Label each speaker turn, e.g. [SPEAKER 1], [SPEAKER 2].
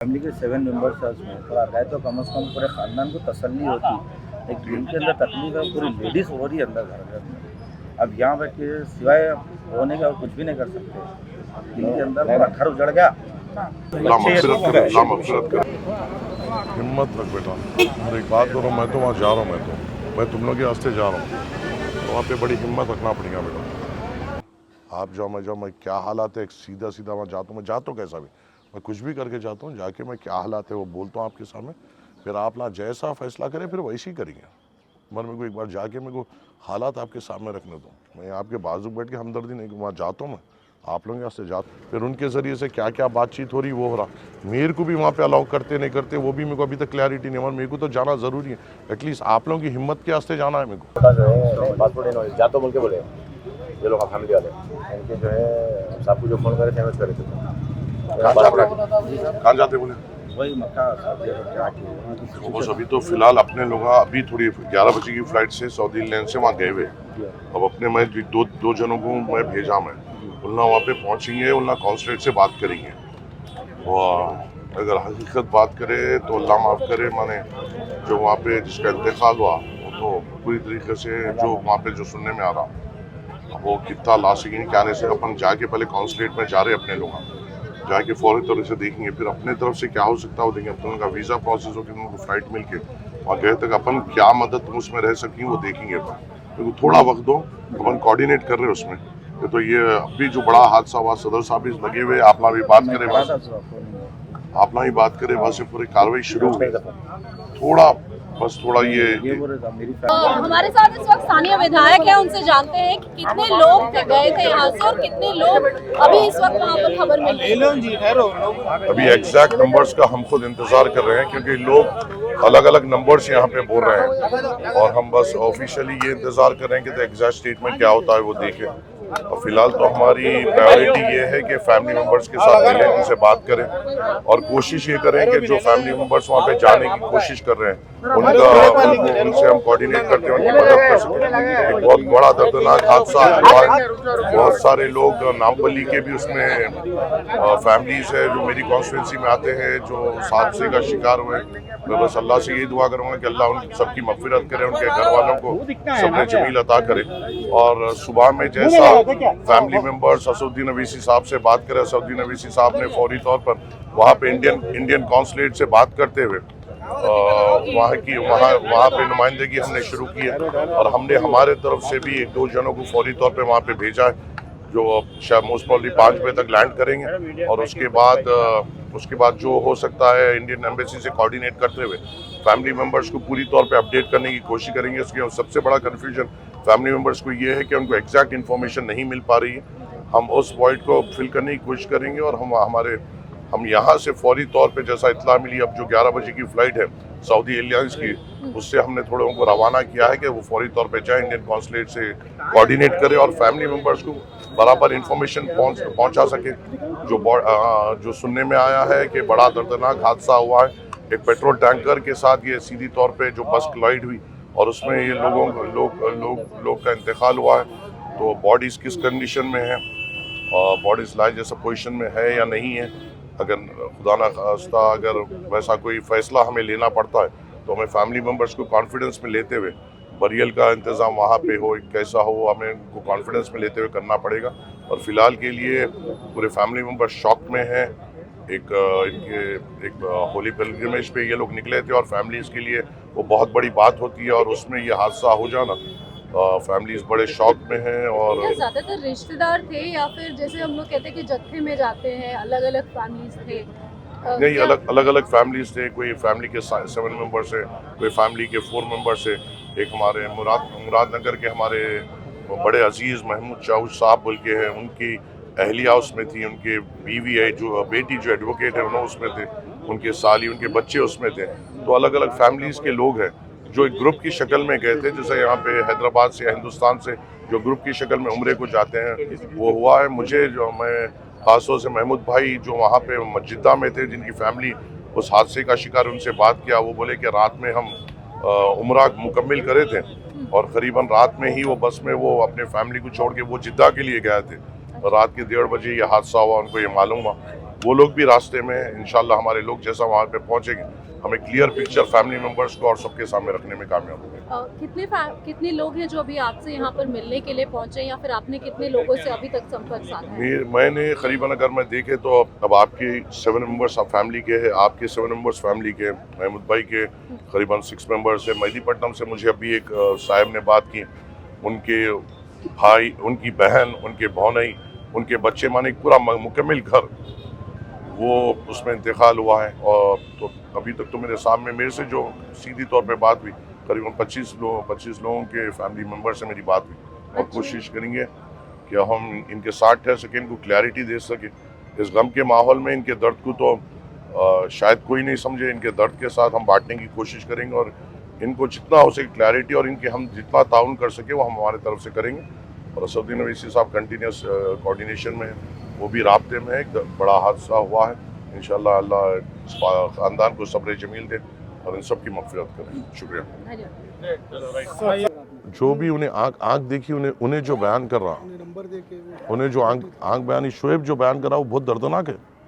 [SPEAKER 1] Family के 7 members हैं उसमें, तो आ गए तो कम से कम पूरे ख़ानदान को तसल्ली होती। एक दिल के अंदर तकलीफ है, पूरी लेडीज़ हो रही है अंदर घर के अंदर। अब यहाँ बैठ के सिवाय रोने के और कुछ भी नहीं कर सकते। दिल के अंदर पूरा घर उजड़ गया।
[SPEAKER 2] अल्लाह मग़फ़िरत करे, अल्लाह मग़फ़िरत करे। हिम्मत रख बेटा, और एक बात करो, मैं तो वहाँ जा रहा हूँ, मैं तुम लोग के रास्ते जा रहा हूँ, तो वहाँ पे बड़ी हिम्मत रखना पड़ेगा बेटा। आप जाओ मैं जाओ, मैं क्या हालात है, सीधा सीधा वहाँ जाता हूँ, मैं जाता हूँ कैसा भी, मैं कुछ भी करके जाता हूँ, जाके मैं क्या हालात है वो बोलता हूँ आपके सामने, फिर आप ना जैसा फैसला करें फिर वैसे ही करेंगे। मगर मेरे को एक बार जाके मेरे को हालात आपके सामने रखने दो, मैं आपके बाजू बैठ के हमदर्दी नहीं, वहाँ जाता हूँ मैं, आप लोगों के यहाँ से जाता, फिर उनके ज़रिए से क्या क्या बातचीत हो रही वो हो रहा। मेरे को भी वहाँ पे अलाउ करते नहीं करते वो भी मेरे को अभी तक क्लैरिटी नहीं, मगर मेरे को तो जाना ज़रूरी है, एटलीस्ट आप लोगों की हिम्मत के वास्ते जाना है मेरे को।
[SPEAKER 3] जो है पासपोर्ट जा तो बोल के बोले ये लोग फैमिली वाले इनके जो है सबको जो फ़ोन करे थे करे थे।
[SPEAKER 2] कहाँ जाते बोले?
[SPEAKER 1] वही मक्का सऊदी अरब जाके
[SPEAKER 2] तो बस अभी तो फिलहाल अपने लोग अभी थोड़ी 11 बजे की फ़्लाइट से सऊदी लैंड से वहाँ गए हुए। अब अपने मैं दो जनों को मैं भेजा, मैं उन्ना वहाँ पे पहुँचेंगे, उन्ना कॉन्सुलेट से बात करेंगे, और अगर हकीकत बात करे तो अल्लाह माफ़ करे, माने जो वहाँ पे जिसका इंतकाल हुआ वो तो पूरी तरीके से जो वहाँ पे जो सुनने में आ रहा वो कितना ला सकेंगे क्या नहीं से, अपन जाके पहले कॉन्सुलेट में जा रहे अपने लोग, जाके फौरी तौर से देखेंगे, फिर अपने तरफ से क्या हो सकता है वो देखेंगे। अपन उनका वीज़ा प्रोसेस हो कि उनको फ़्लाइट मिल के वहाँ गए तक अपन क्या मदद उसमें रह सकें वो देखेंगे अपन, क्योंकि थोड़ा वक्त दो, अपन कोऑर्डिनेट कर रहे हैं उसमें। तो ये अभी जो बड़ा हादसा हुआ, सदर साहब भी लगे हुए, आपना भी बात करे बस, आपना ही बात करे बस, पूरी कार्रवाई शुरू हुई, थोड़ा बस थोड़ा ये
[SPEAKER 4] हमारे साथ इस वक्त स्थानीय विधायक है, उनसे जानते हैं कि कितने लोग गए थे यहाँ से और कितने लोग अभी इस वक्त वहाँ पर खबर मिल रही है।
[SPEAKER 2] अभी एग्जैक्ट नंबर्स का हम खुद इंतजार कर रहे हैं, क्योंकि लोग अलग अलग नंबर्स यहाँ पे बोल रहे हैं, और हम बस ऑफिशियली ये इंतजार कर रहे हैं कि एग्जैक्ट स्टेटमेंट क्या होता है वो देखें। और फिलहाल तो हमारी प्रायोरिटी ये है कि फैमिली मेंबर्स के साथ मिलें, उनसे बात करें, और कोशिश ये करें कि जो फैमिली मेंबर्स वहाँ पे जाने की कोशिश कर रहे हैं उनसे हम कोऑर्डिनेट करते हैं, उनकी मदद कर सकें। एक बहुत बड़ा दर्दनाक हादसा हुआ है, बहुत सारे लोग नामपल्ली के भी उसमें फैमिलीज है जो मेरी कॉन्स्टिट्यूंसी में आते हैं जो उस हादसे का शिकार हुए। मैं बस अल्लाह से यही दुआ करूँगा कि अल्लाह उन सबकी मग़फ़िरत करे, उनके घर वालों को सब्र जमील अता करे। और सुबह में जैसा फैमिली मेंबर्स असदुद्दीन अवीसी साहब से बात करें, असदुद्दीन अवीसी साहब ने फौरी तौर पर वहाँ पे इंडियन कॉन्सुलेट से बात करते हुए वहाँ पे नुमाइंदगी हमने शुरू की है, और हमने हमारे तरफ से भी 1-2 जनों को फौरी तौर पे वहाँ पे भेजा है, जो शायद मोस्ट प्रॉब्ली 5 बजे तक लैंड करेंगे, और उसके बाद जो हो सकता है इंडियन एम्बेसी से कोऑर्डिनेट करते हुए फैमिली मेंबर्स को पूरी तौर पे अपडेट करने की कोशिश करेंगे। उसके सबसे बड़ा कन्फ्यूजन फैमिली मेंबर्स को ये है कि उनको एग्जैक्ट इन्फॉर्मेशन नहीं मिल पा रही है। हम उस वॉइड को फिल करने की कोशिश करेंगे, और हम यहाँ से फौरी तौर पे जैसा इत्तला मिली, अब जो 11 बजे की फ़्लाइट है सऊदी एयरलाइंस की, उससे हमने थोड़े को रवाना किया है कि वो फौरी तौर पे जाए, इंडियन कॉन्सुलेट से कोऑर्डिनेट करें और फैमिली मेंबर्स को बराबर इन्फॉर्मेशन पहुँचा सके। जो सुनने में आया है कि बड़ा दर्दनाक हादसा हुआ है, एक पेट्रोल टैंकर के साथ ये सीधी तौर पे जो बस क्लाइड हुई, और उसमें ये लोग का इंतकाल हुआ है। तो बॉडीज़ किस कंडीशन में है, और बॉडीज़ लाइफ जैसा पोजीशन में है या नहीं है, अगर खुदा ना खास्ता अगर वैसा कोई फ़ैसला हमें लेना पड़ता है तो हमें फैमिली मेंबर्स को कॉन्फिडेंस में लेते हुए बरियल का इंतज़ाम वहाँ पे हो, कैसा हो, हमें उनको कॉन्फिडेंस में लेते हुए करना पड़ेगा। और फ़िलहाल के लिए पूरे फैमिली मेंबर्स शॉक में हैं। एक होली पिलग्रिमेज पे ये लोग निकले थे, और फैमिलीज़ के लिए वो बहुत बड़ी बात होती है, और उसमें ये हादसा हो जाना फैमिलीज बड़े शौक में हैं। और
[SPEAKER 4] ज्यादातर रिश्तेदार थे या फिर जैसे हम लोग कहते हैं कि जत्थे में जाते हैं, अलग अलग फैमिलीज थे?
[SPEAKER 2] नहीं, अलग अलग फैमिलीज थे, कोई फैमिली के 7 मेंबर्स है, कोई फैमिली के 4 मेंबर्स है। एक हमारे मुरादनगर के हमारे बड़े अजीज़ महमूद चाउज साहब बोल के हैं, उनकी अहलिया उसमें थी, उनके बीवी है जो बेटी जो एडवोकेट है उन्होंने उसमें थे, उनके साली उनके बच्चे उसमें थे। तो अलग अलग फैमिलीज़ के लोग हैं जो एक ग्रुप की शक्ल में गए थे, जैसे यहाँ पे हैदराबाद से हिंदुस्तान से जो ग्रुप की शक्ल में उम्रे को जाते हैं वो हुआ है। मुझे मैं खासतौर से महमूद भाई जो वहाँ पे मस्जिदा में थे, जिनकी फैमिली उस हादसे का शिकार, उनसे बात किया, वो बोले कि रात में हम उम्रा मुकम्मिल करे थे, और क़रीबन रात में ही वो बस में वो अपने फैमिली को छोड़ के वो जिद्दा के लिए गए थे। रात के 1:30 बजे ये हादसा हुआ, उनको ये मालूम हुआ। वो लोग भी रास्ते में इंशाल्लाह हमारे लोग जैसा वहाँ पे पहुँचेंगे हमें क्लियर पिक्चर फैमिली मेम्बर्स को और सबके सामने रखने में कामयाब होंगे।
[SPEAKER 4] कितने लोग हैं जो अभी आपसे यहाँ पर मिलने के लिए पहुंचे या फिर आपने कितने लोगों से अभी तक संपर्क साधा है?
[SPEAKER 2] मैंने करीबन अगर मैं देखे तो अब आपके 7 मेंबर्स आप फैमिली के हैं, आपके 7 मेंबर्स फैमिली के, महमूद भाई के करीबन 6 मेंबर्स है। मेहदीपट्टनम से मुझे अभी एक साहब ने बात की, उनके भाई, उनकी बहन, उनके भौनई, उनके बच्चे, माने एक पूरा मुकम्मल घर वो उसमें इंतकाल हुआ है। और तो अभी तक तो मेरे सामने मेरे से जो सीधी तौर पे बात हुई करीबन 25 लोगों के फैमिली मेम्बर से मेरी बात हुई। और कोशिश करेंगे कि हम इनके साथ ठहर सकें, इनको क्लैरिटी दे सकें। इस गम के माहौल में इनके दर्द को तो शायद कोई नहीं समझे, इनके दर्द के साथ हम बांटने की कोशिश करेंगे और इनको जितना हो सके क्लैरिटी और इनके हम जितना ताउन कर सके वो हम हमारे तरफ से करेंगे। और असदुद्दीन अवैसी साहब कंटिन्यूस कोऑर्डिनेशन में, वो भी राब्ते में है। एक बड़ा हादसा हुआ है, इंशाल्लाह अल्लाह इस ख़ानदान को सब्र जमील दे और इन सब की मग़फ़िरत करें। शुक्रिया। जो भी उन्हें आँख देखी, उन्हें जो बयान कर रहा, उन्हें जो आँख बयानी शोएब जो बयान कर रहा वो बहुत दर्दनाक है।